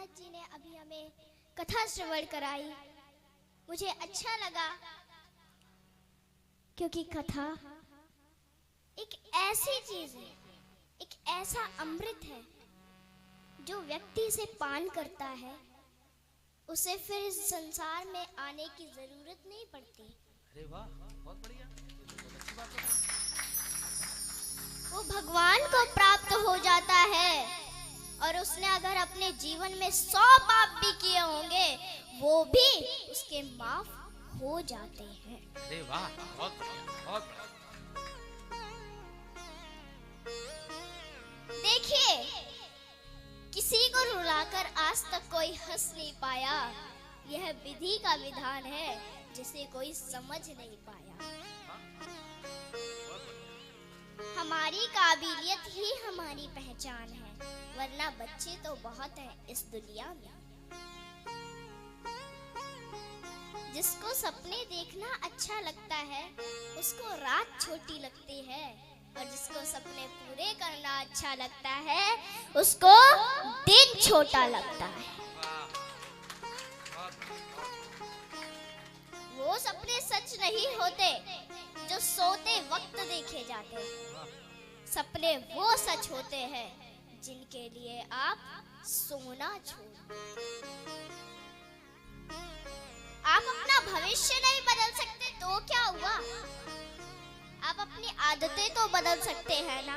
महाराज जी ने अभी हमें कथा श्रवण कराई, मुझे अच्छा लगा, क्योंकि कथा एक ऐसी चीज है, एक ऐसा अमृत है जो व्यक्ति से पान करता है, उसे फिर इस संसार में आने की जरूरत नहीं पड़ती। अरे वाह, बहुत बढ़िया, बहुत अच्छी बात है। वो भगवान को प्राप्त हो जाता है, और उसने अगर अपने जीवन में 100 पाप भी किए होंगे वो भी उसके माफ हो जाते हैं। अरे वाह, बहुत बढ़िया, बहुत बढ़िया। देखिए, किसी को रुलाकर आज तक कोई हंस नहीं पाया, यह विधि का विधान है जिसे कोई समझ नहीं पाया। हमारी काबिलियत ही हमारी पहचान है, वरना बच्चे तो बहुत हैं इस दुनिया में। जिसको सपने देखना अच्छा लगता है उसको रात छोटी लगती है, और जिसको सपने पूरे करना अच्छा लगता है उसको दिन छोटा लगता है। वो सपने सच नहीं होते जो सोते वक्त देखे जाते हैं, सपने वो सच होते हैं जिनके लिए आप सोना छोड़। आप अपना भविष्य नहीं बदल सकते तो क्या हुआ, आप अपनी आदतें तो बदल सकते हैं ना,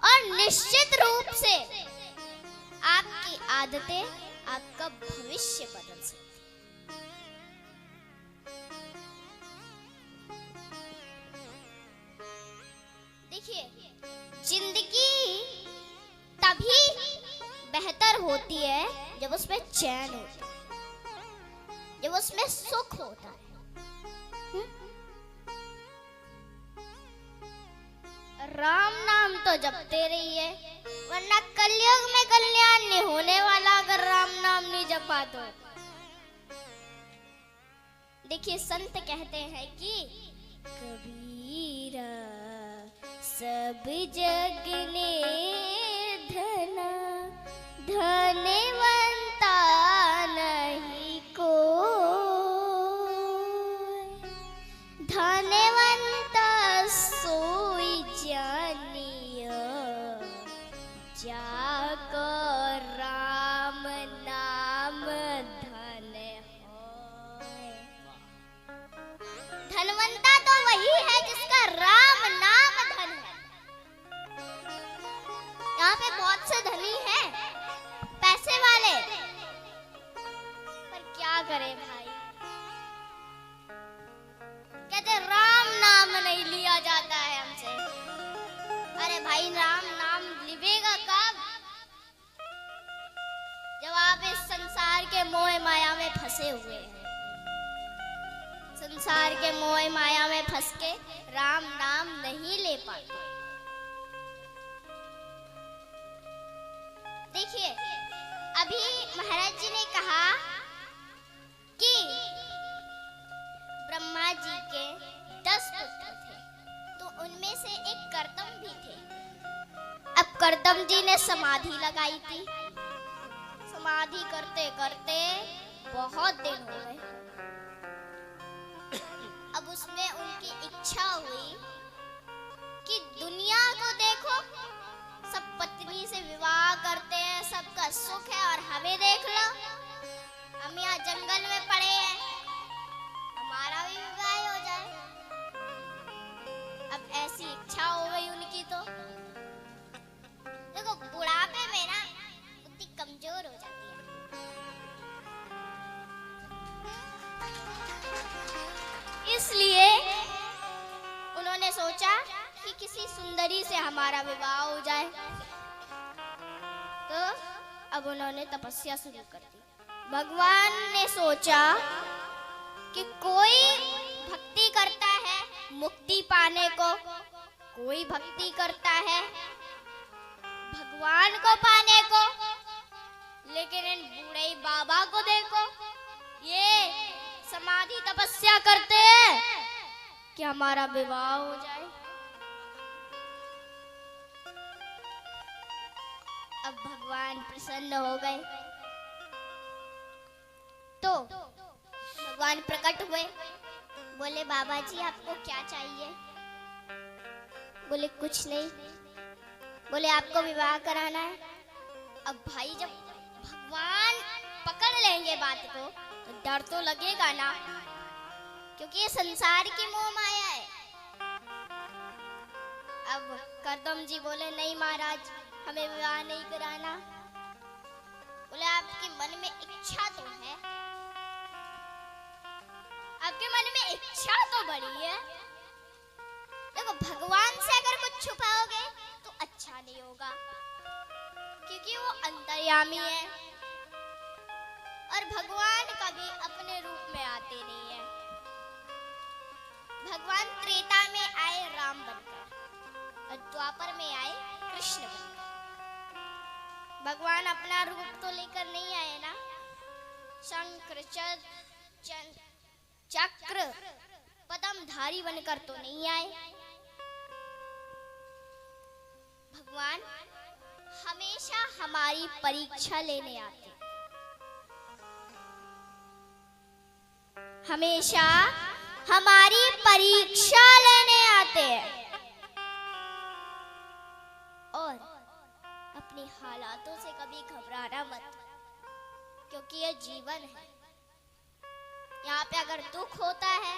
और निश्चित रूप से आपकी आदतें आपका भविष्य बदल सकती। देखिए, जिंदगी तभी बेहतर होती है जब उसमें चैन होता है, जब उसमें सुख होता है। राम नाम तो जपते रहिए, वरना कलयुग में कल्याण नहीं होने वाला अगर राम नाम नहीं जपा तो। देखिए, संत कहते हैं कि कबीरा सब जग निर्धना, धनवंता नहीं कोई, धनवंता सोई जानियो, जाको राम नाम धन होय। धनवंता तो वही है जिसका राम नाम धन है। यहाँ पे बहुत से धनी हैं, पैसे वाले, पर क्या करें भाई, कहते राम नाम नहीं लिया जाता है हमसे। अरे भाई, राम नाम लिवेगा कब, जब आप इस संसार के मोह माया में फंसे हुए हैं। संसार के मोह माया में फंस के राम नाम नहीं ले पाते। देखिए, अभी महाराज जी ने कहा कि ब्रह्मा जी के 10 पुत्र थे, तो उनमें से एक कर्दम भी थे। अब कर्दम जी ने समाधि लगाई थी, समाधि करते करते बहुत दिन हो गए। अब उसमें उनकी इच्छा हुई कि दुनिया को देखो, सब पत्नी से विवाह करते हैं, सबका सुख है, और हमें देख लो, हम यहाँ जंगल में पड़े हैं, हमारा भी विवाह हो जाए। अब ऐसी इच्छा हो गई उनकी, तो देखो बुढ़ापे में ना बुद्धि कमजोर हो जाती है। इसलिए उन्होंने सोचा कि किसी सुंदरी से हमारा विवाह हो जाए, तो अब उन्होंने तपस्या शुरू कर दी। भगवान ने सोचा कि कोई भक्ति करता है मुक्ति पाने को, कोई भक्ति करता है भगवान को पाने को, लेकिन इन बूढ़े बाबा को देखो, ये समाधि तपस्या करते हैं कि हमारा विवाह हो जाए। अब भगवान प्रसन्न हो गए, भगवान प्रकट हुए। बोले बाबा जी आपको क्या चाहिए? बोले कुछ नहीं। बोले आपको विवाह कराना है। अब भाई जब भगवान पकड़ लेंगे बात को तो डर तो लगेगा ना, क्योंकि ये संसार की मोह माया है। अब करदम जी बोले नहीं महाराज, हमें विवाह नहीं कराना। बोले आपके मन में इच्छा तो है, आपके मन में इच्छा तो बड़ी है। देखो भगवान से अगर कुछ छुपाओगे तो अच्छा नहीं होगा, क्योंकि वो अंतर्यामी है और भगवान कभी अपने रूप में आते नहीं है। भगवान त्रेता में आए राम बनकर और द्वापर में आए कृष्ण बनकर। भगवान अपना रूप तो लेकर नहीं आए ना, शंकर चक्र पद्मधारी बनकर तो नहीं आए। भगवान हमेशा हमारी परीक्षा लेने आते, हमेशा हमारी परीक्षा लेने आते हैं और अपनी हालातों से कभी घबराना मत, क्योंकि यह जीवन है। यहाँ पे अगर दुख होता है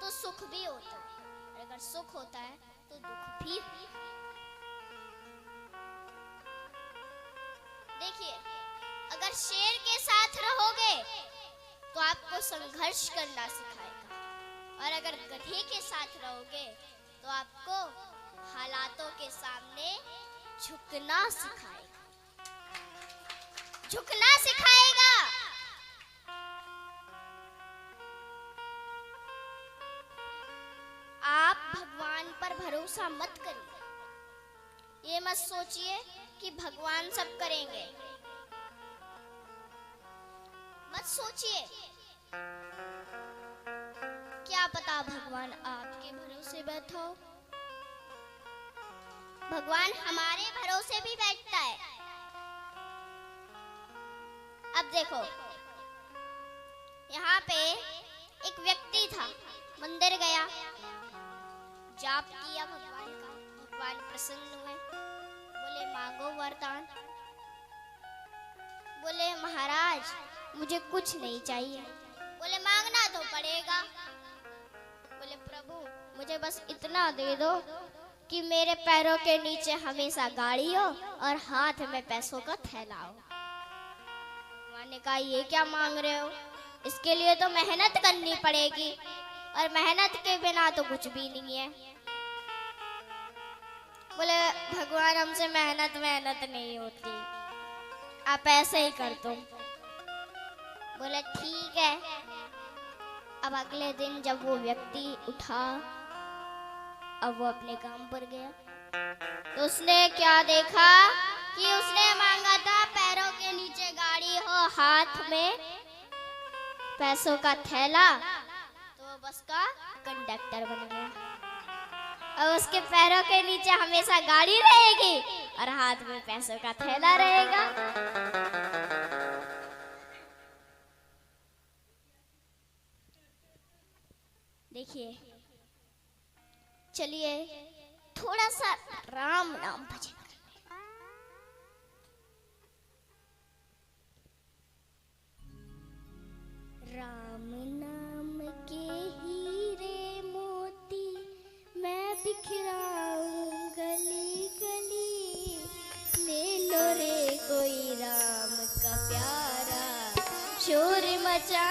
तो सुख भी होता है, और अगर सुख होता है तो दुख भी। देखिए अगर शेर के साथ रहोगे तो आपको संघर्ष करना सिखाएगा, और अगर गधे के साथ रहोगे तो आपको हालातों के सामने झुकना सिखाएगा, झुकना सिखाएगा। आप भगवान पर भरोसा मत करिए। ये मत सोचिए कि भगवान सब करेंगे, मत सोचिए। क्या पता भगवान आपके भरोसे बैठा हो। भगवान हमारे भरोसे भी बैठता है। अब देखो यहाँ पे एक व्यक्ति था, मंदिर गया, जाप किया भगवान का, भगवान प्रसन्न हुए। बोले मांगो वरदान। बोले महाराज मुझे कुछ नहीं चाहिए। बोले मांगना तो पड़ेगा। बोले प्रभु मुझे बस इतना दे दो कि मेरे पैरों के नीचे हमेशा गाड़ी हो और हाथ में पैसों का थैला हो। भगवान ने कहा ये क्या मांग रहे हो, इसके लिए तो मेहनत करनी पड़ेगी, और मेहनत के बिना तो कुछ भी नहीं है। बोले भगवान हमसे मेहनत नहीं होती, आप ऐसे ही कर दो। बोले ठीक है। अब अगले दिन जब वो व्यक्ति उठा, अब वो अपने काम पर गया, तो उसने क्या देखा कि उसने मांगा था पैरों के नीचे गाड़ी हो, हाथ में पैसों का थैला, तो वो बस का कंडक्टर बन गया। अब उसके पैरों के नीचे हमेशा गाड़ी रहेगी और हाथ में पैसों का थैला रहेगा। देखिए चलिए थोड़ा सा राम नाम भजन करते हैं। राम नाम के हीरे मोती मैं बिखराऊं गली गली, ले लो रे कोई राम का प्यारा शोर मचा